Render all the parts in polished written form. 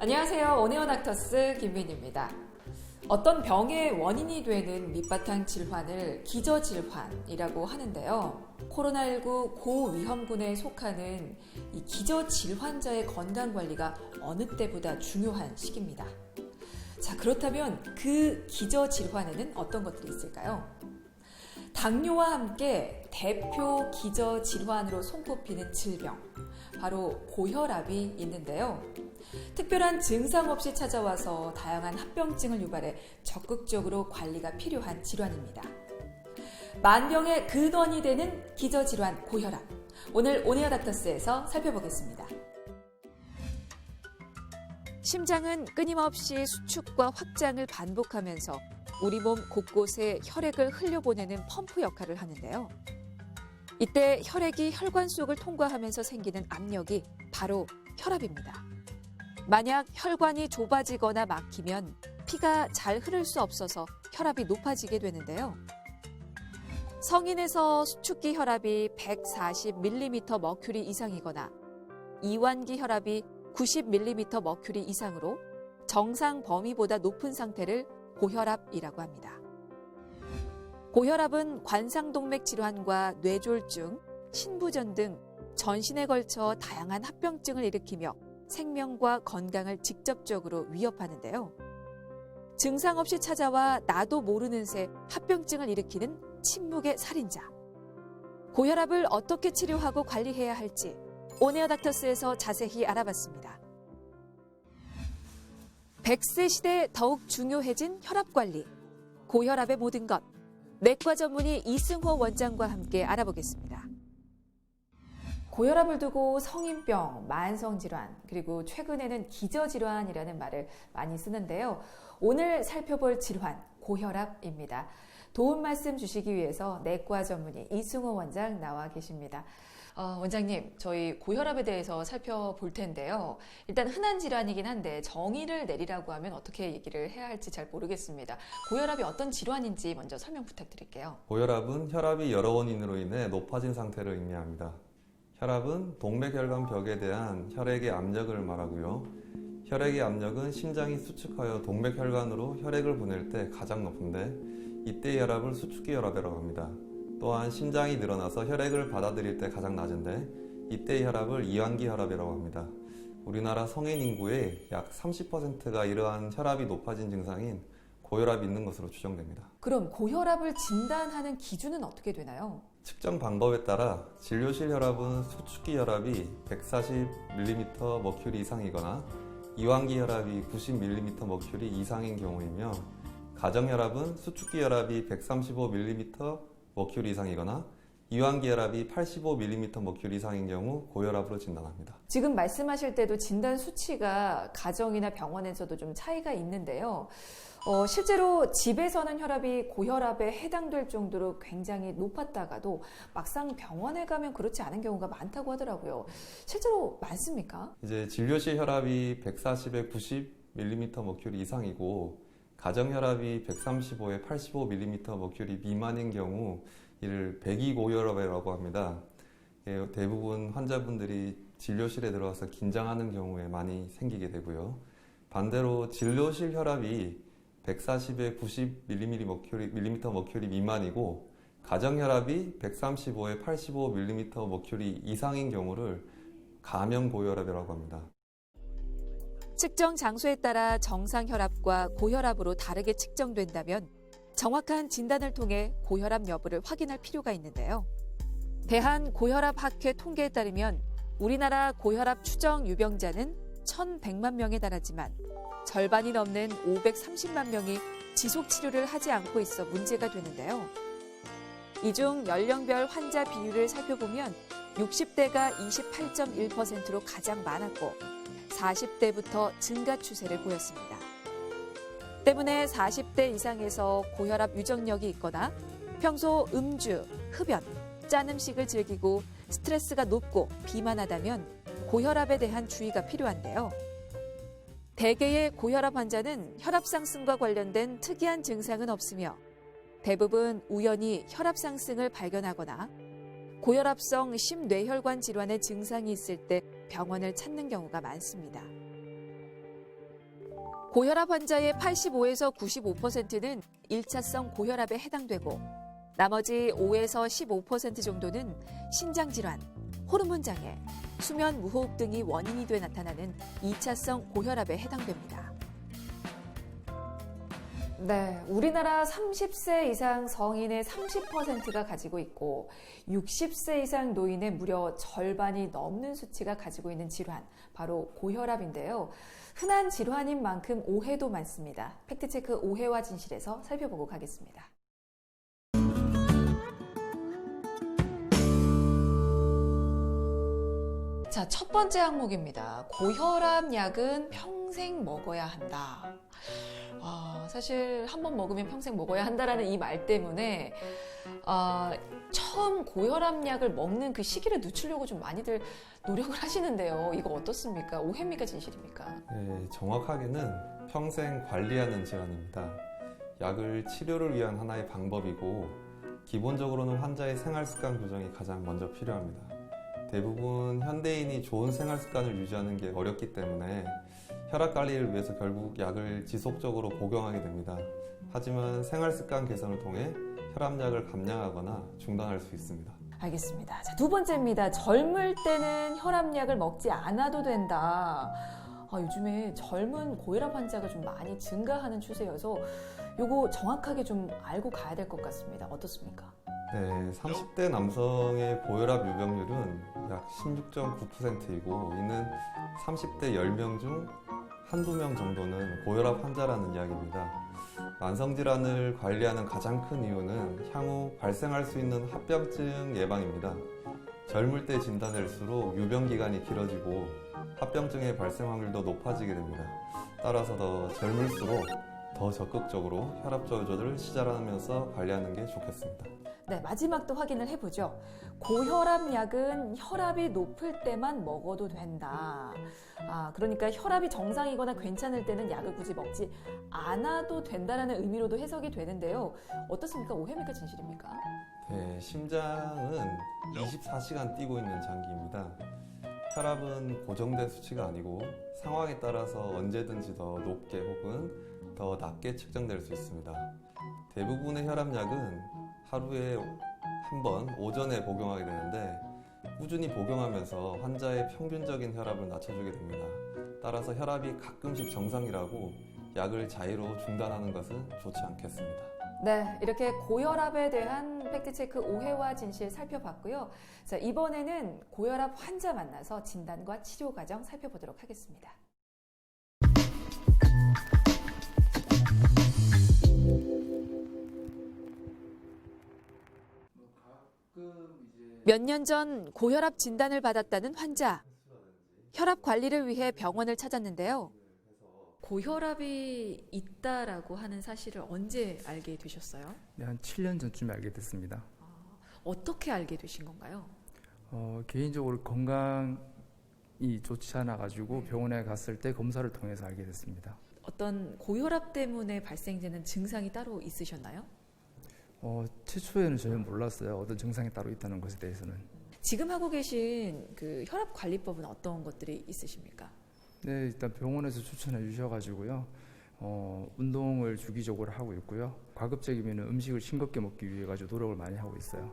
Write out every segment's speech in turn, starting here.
안녕하세요. 오네오 닥터스 김민입니다. 어떤 병의 원인이 되는 밑바탕 질환을 기저질환이라고 하는데요. 코로나19 고위험군에 속하는 이 기저질환자의 건강관리가 어느 때보다 중요한 시기입니다. 자, 그렇다면 그 기저질환에는 어떤 것들이 있을까요? 당뇨와 함께 대표 기저질환으로 손꼽히는 질병, 바로 고혈압이 있는데요. 특별한 증상 없이 찾아와서 다양한 합병증을 유발해 적극적으로 관리가 필요한 질환입니다. 만병의 근원이 되는 기저질환 고혈압. 오늘 오네오 닥터스에서 살펴보겠습니다. 심장은 끊임없이 수축과 확장을 반복하면서 우리 몸 곳곳에 혈액을 흘려보내는 펌프 역할을 하는데요. 이때 혈액이 혈관 속을 통과하면서 생기는 압력이 바로 혈압입니다. 만약 혈관이 좁아지거나 막히면 피가 잘 흐를 수 없어서 혈압이 높아지게 되는데요. 성인에서 수축기 혈압이 140mm 머큐리 이상이거나 이완기 혈압이 90mm 머큐리 이상으로 정상 범위보다 높은 상태를 고혈압이라고 합니다. 고혈압은 관상동맥 질환과 뇌졸중, 신부전 등 전신에 걸쳐 다양한 합병증을 일으키며 생명과 건강을 직접적으로 위협하는데요. 증상 없이 찾아와 나도 모르는 새 합병증을 일으키는 침묵의 살인자. 고혈압을 어떻게 치료하고 관리해야 할지 오네오 닥터스에서 자세히 알아봤습니다. 100세 시대에 더욱 중요해진 혈압관리. 고혈압의 모든 것. 내과 전문의 이승호 원장과 함께 알아보겠습니다. 고혈압을 두고 성인병, 만성질환, 그리고 최근에는 기저질환이라는 말을 많이 쓰는데요. 오늘 살펴볼 질환, 고혈압입니다. 도움 말씀 주시기 위해서 내과 전문의 이승호 원장 나와 계십니다. 원장님, 저희 고혈압에 대해서 살펴볼 텐데요. 일단 흔한 질환이긴 한데 정의를 내리라고 하면 어떻게 얘기를 해야 할지 잘 모르겠습니다. 고혈압이 어떤 질환인지 먼저 설명 부탁드릴게요. 고혈압은 혈압이 여러 원인으로 인해 높아진 상태를 의미합니다. 혈압은 동맥혈관 벽에 대한 혈액의 압력을 말하고요. 혈액의 압력은 심장이 수축하여 동맥혈관으로 혈액을 보낼 때 가장 높은데 이때의 혈압을 수축기 혈압이라고 합니다. 또한 심장이 늘어나서 혈액을 받아들일 때 가장 낮은데 이때의 혈압을 이완기 혈압이라고 합니다. 우리나라 성인 인구의 약 30%가 이러한 혈압이 높아진 증상인 고혈압이 있는 것으로 추정됩니다. 그럼 고혈압을 진단하는 기준은 어떻게 되나요? 측정 방법에 따라 진료실 혈압은 수축기 혈압이 140mm 머큐리 이상이거나 이완기 혈압이 90mm 머큐리 이상인 경우이며 가정 혈압은 수축기 혈압이 135mm 머큐리 이상이거나 이완기 혈압이 85mm 머큐리 이상인 경우 고혈압으로 진단합니다. 지금 말씀하실 때도 진단 수치가 가정이나 병원에서도 좀 차이가 있는데요. 실제로 집에서는 혈압이 고혈압에 해당될 정도로 굉장히 높았다가도 막상 병원에 가면 그렇지 않은 경우가 많다고 하더라고요. 실제로 많습니까? 이제 진료실 혈압이 140에 90mm 머큐리 이상이고 가정 혈압이 135에 85mm 머큐리 미만인 경우 이를 배기고혈압이라고 합니다. 대부분 환자분들이 진료실에 들어와서 긴장하는 경우에 많이 생기게 되고요. 반대로 진료실 혈압이 140에 90mm 머큐리 미만이고 가정 혈압이 135에 85mm 머큐리 이상인 경우를 가명고혈압이라고 합니다. 측정 장소에 따라 정상 혈압과 고혈압으로 다르게 측정된다면 정확한 진단을 통해 고혈압 여부를 확인할 필요가 있는데요. 대한고혈압학회 통계에 따르면 우리나라 고혈압 추정 유병자는 1,100만 명에 달하지만 절반이 넘는 530만 명이 지속 치료를 하지 않고 있어 문제가 되는데요. 이 중 연령별 환자 비율을 살펴보면 60대가 28.1%로 가장 많았고 40대부터 증가 추세를 보였습니다. 때문에 40대 이상에서 고혈압 유정력이 있거나 평소 음주, 흡연, 짠 음식을 즐기고 스트레스가 높고 비만하다면 고혈압에 대한 주의가 필요한데요. 대개의 고혈압 환자는 혈압 상승과 관련된 특이한 증상은 없으며 대부분 우연히 혈압 상승을 발견하거나 고혈압성 심뇌혈관 질환의 증상이 있을 때 병원을 찾는 경우가 많습니다. 고혈압 환자의 85에서 95%는 1차성 고혈압에 해당되고 나머지 5에서 15% 정도는 신장질환, 호르몬 장애, 수면 무호흡 등이 원인이 돼 나타나는 2차성 고혈압에 해당됩니다. 네, 우리나라 30세 이상 성인의 30%가 가지고 있고 60세 이상 노인의 무려 절반이 넘는 수치가 가지고 있는 질환, 바로 고혈압인데요. 흔한 질환인 만큼 오해도 많습니다. 팩트체크 오해와 진실에서 살펴보고 가겠습니다. 자, 첫 번째 항목입니다. 고혈압 약은 평생 먹어야 한다. 사실 한 번 먹으면 평생 먹어야 한다라는 이 말 때문에 처음 고혈압 약을 먹는 그 시기를 늦추려고 좀 많이들 노력을 하시는데요. 이거 어떻습니까? 오해입니까? 진실입니까? 네, 정확하게는 평생 관리하는 질환입니다. 약을 치료를 위한 하나의 방법이고 기본적으로는 환자의 생활습관 교정이 가장 먼저 필요합니다. 대부분 현대인이 좋은 생활습관을 유지하는 게 어렵기 때문에 혈압 관리를 위해서 결국 약을 지속적으로 복용하게 됩니다. 하지만 생활습관 개선을 통해 혈압약을 감량하거나 중단할 수 있습니다. 알겠습니다. 자, 두 번째입니다. 젊을 때는 혈압약을 먹지 않아도 된다. 요즘에 젊은 고혈압 환자가 좀 많이 증가하는 추세여서 요거 정확하게 좀 알고 가야 될 것 같습니다. 어떻습니까? 네, 30대 남성의 고혈압 유병률은 약 16.9%이고 이는 30대 10명 중 한두 명 정도는 고혈압 환자라는 이야기입니다. 만성질환을 관리하는 가장 큰 이유는 향후 발생할 수 있는 합병증 예방입니다. 젊을 때 진단될수록 유병기간이 길어지고 합병증의 발생 확률도 높아지게 됩니다. 따라서 더 젊을수록 더 적극적으로 혈압 조절을 시작하면서 관리하는 게 좋겠습니다. 네, 마지막도 확인을 해보죠. 고혈압 약은 혈압이 높을 때만 먹어도 된다. 그러니까 혈압이 정상이거나 괜찮을 때는 약을 굳이 먹지 않아도 된다는 의미로도 해석이 되는데요. 어떻습니까? 오해입니까? 진실입니까? 네, 심장은 24시간 뛰고 있는 장기입니다. 혈압은 고정된 수치가 아니고 상황에 따라서 언제든지 더 높게 혹은 더 낮게 측정될 수 있습니다. 대부분의 혈압약은 하루에 한 번 오전에 복용하게 되는데 꾸준히 복용하면서 환자의 평균적인 혈압을 낮춰주게 됩니다. 따라서 혈압이 가끔씩 정상이라고 약을 자의로 중단하는 것은 좋지 않겠습니다. 네, 이렇게 고혈압에 대한 팩트체크 오해와 진실 살펴봤고요. 자, 이번에는 고혈압 환자 만나서 진단과 치료 과정 살펴보도록 하겠습니다. 몇 년 전 고혈압 진단을 받았다는 환자. 혈압 관리를 위해 병원을 찾았는데요. 고혈압이 있다라고 하는 사실을 언제 알게 되셨어요? 네, 한 7년 전쯤에 알게 됐습니다. 어떻게 알게 되신 건가요? 개인적으로 건강이 좋지 않아가지고 병원에 갔을 때 검사를 통해서 알게 됐습니다. 어떤 고혈압 때문에 발생되는 증상이 따로 있으셨나요? 최초에는 전혀 몰랐어요. 어떤 증상이 따로 있다는 것에 대해서는. 지금 하고 계신 그 혈압 관리법은 어떤 것들이 있으십니까? 네, 일단 병원에서 추천해 주셔가지고요. 운동을 주기적으로 하고 있고요. 가급적이면 음식을 싱겁게 먹기 위해 가지고 노력을 많이 하고 있어요.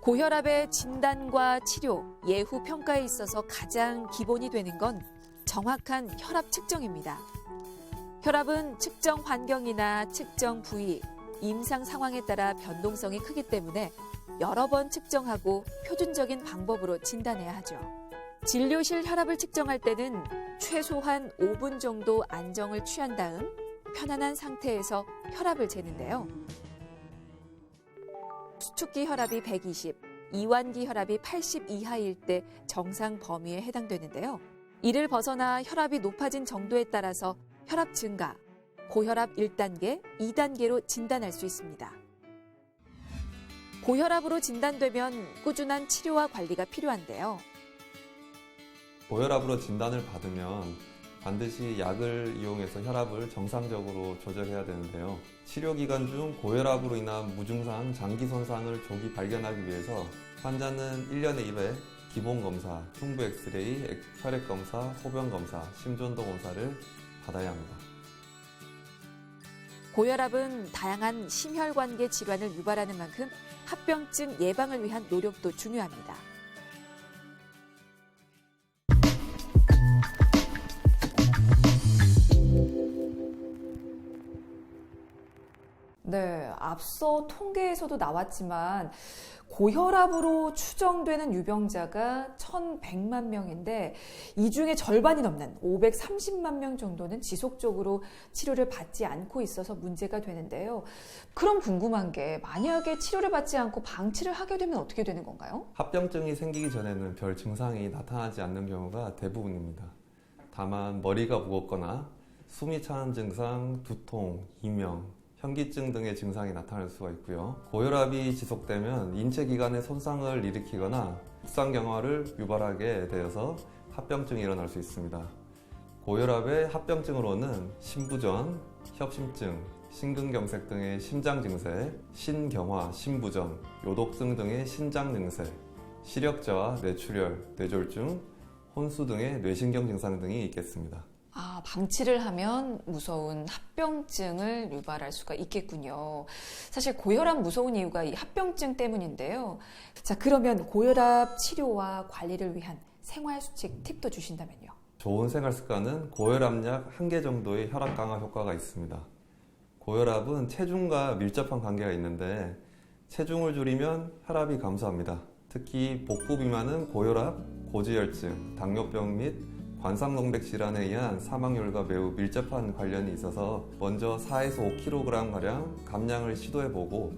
고혈압의 진단과 치료, 예후 평가에 있어서 가장 기본이 되는 건 정확한 혈압 측정입니다. 혈압은 측정 환경이나 측정 부위, 임상 상황에 따라 변동성이 크기 때문에 여러 번 측정하고 표준적인 방법으로 진단해야 하죠. 진료실 혈압을 측정할 때는 최소한 5분 정도 안정을 취한 다음 편안한 상태에서 혈압을 재는데요. 수축기 혈압이 120, 이완기 혈압이 80 이하일 때 정상 범위에 해당되는데요. 이를 벗어나 혈압이 높아진 정도에 따라서 혈압 증가, 고혈압 1단계, 2단계로 진단할 수 있습니다. 고혈압으로 진단되면 꾸준한 치료와 관리가 필요한데요. 고혈압으로 진단을 받으면 반드시 약을 이용해서 혈압을 정상적으로 조절해야 되는데요. 치료 기간 중 고혈압으로 인한 무증상 장기 손상을 조기 발견하기 위해서 환자는 1년에 1회 기본검사, 흉부 엑스레이, 혈액검사, 소변검사, 심전도 검사를 받아야 합니다. 고혈압은 다양한 심혈관계 질환을 유발하는 만큼 합병증 예방을 위한 노력도 중요합니다. 네, 앞서 통계에서도 나왔지만 고혈압으로 추정되는 유병자가 1,100만 명인데 이 중에 절반이 넘는 530만 명 정도는 지속적으로 치료를 받지 않고 있어서 문제가 되는데요. 그럼 궁금한 게 만약에 치료를 받지 않고 방치를 하게 되면 어떻게 되는 건가요? 합병증이 생기기 전에는 별 증상이 나타나지 않는 경우가 대부분입니다. 다만 머리가 무겁거나 숨이 차는 증상, 두통, 이명, 현기증 등의 증상이 나타날 수가 있고요. 고혈압이 지속되면 인체 기관에 손상을 일으키거나 국상경화를 유발하게 되어서 합병증이 일어날 수 있습니다. 고혈압의 합병증으로는 심부전, 협심증, 심근경색 등의 심장 증세, 신경화, 심부전, 요독증 등의 신장 증세, 시력저하, 뇌출혈, 뇌졸중, 혼수 등의 뇌신경 증상 등이 있겠습니다. 방치를 하면 무서운 합병증을 유발할 수가 있겠군요. 사실 고혈압 무서운 이유가 이 합병증 때문인데요. 자, 그러면 고혈압 치료와 관리를 위한 생활수칙 팁도 주신다면요. 좋은 생활 습관은 고혈압약 1개 정도의 혈압 강화 효과가 있습니다. 고혈압은 체중과 밀접한 관계가 있는데 체중을 줄이면 혈압이 감소합니다. 특히 복부 비만은 고혈압, 고지혈증, 당뇨병 및 관상동맥 질환에 의한 사망률과 매우 밀접한 관련이 있어서 먼저 4에서 5kg가량 감량을 시도해보고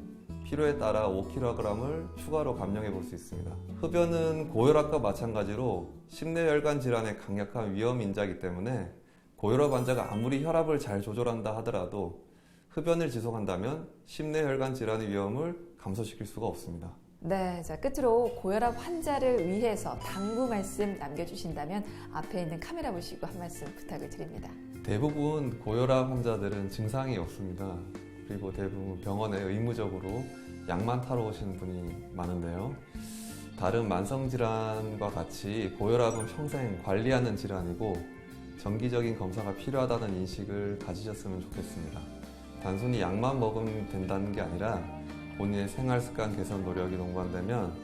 필요에 따라 5kg을 추가로 감량해 볼 수 있습니다. 흡연은 고혈압과 마찬가지로 심내혈관 질환의 강력한 위험 인자이기 때문에 고혈압 환자가 아무리 혈압을 잘 조절한다 하더라도 흡연을 지속한다면 심내혈관 질환의 위험을 감소시킬 수가 없습니다. 네, 자, 끝으로 고혈압 환자를 위해서 당부 말씀 남겨주신다면 앞에 있는 카메라 보시고 한 말씀 부탁을 드립니다. 대부분 고혈압 환자들은 증상이 없습니다. 그리고 대부분 병원에 의무적으로 약만 타러 오시는 분이 많은데요. 다른 만성질환과 같이 고혈압은 평생 관리하는 질환이고 정기적인 검사가 필요하다는 인식을 가지셨으면 좋겠습니다. 단순히 약만 먹으면 된다는 게 아니라 본인의 생활습관 개선 노력이 동반되면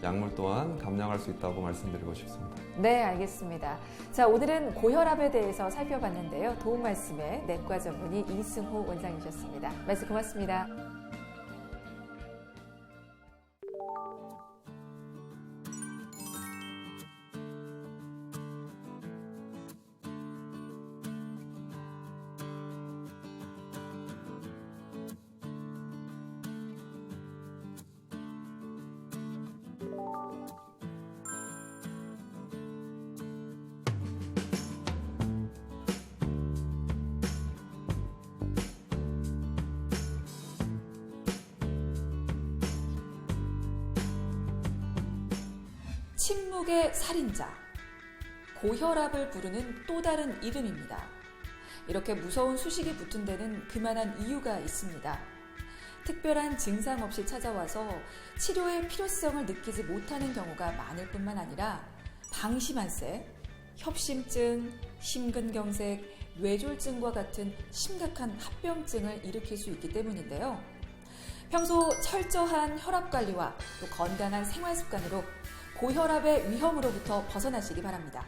약물 또한 감량할 수 있다고 말씀드리고 싶습니다. 네, 알겠습니다. 자, 오늘은 고혈압에 대해서 살펴봤는데요. 도움 말씀에 내과 전문의 이승호 원장이셨습니다. 말씀 고맙습니다. 침묵의 살인자, 고혈압을 부르는 또 다른 이름입니다. 이렇게 무서운 수식이 붙은 데는 그만한 이유가 있습니다. 특별한 증상 없이 찾아와서 치료의 필요성을 느끼지 못하는 경우가 많을 뿐만 아니라 방심한 새, 협심증, 심근경색, 뇌졸중과 같은 심각한 합병증을 일으킬 수 있기 때문인데요. 평소 철저한 혈압관리와 또 건강한 생활습관으로 고혈압의 위험으로부터 벗어나시기 바랍니다.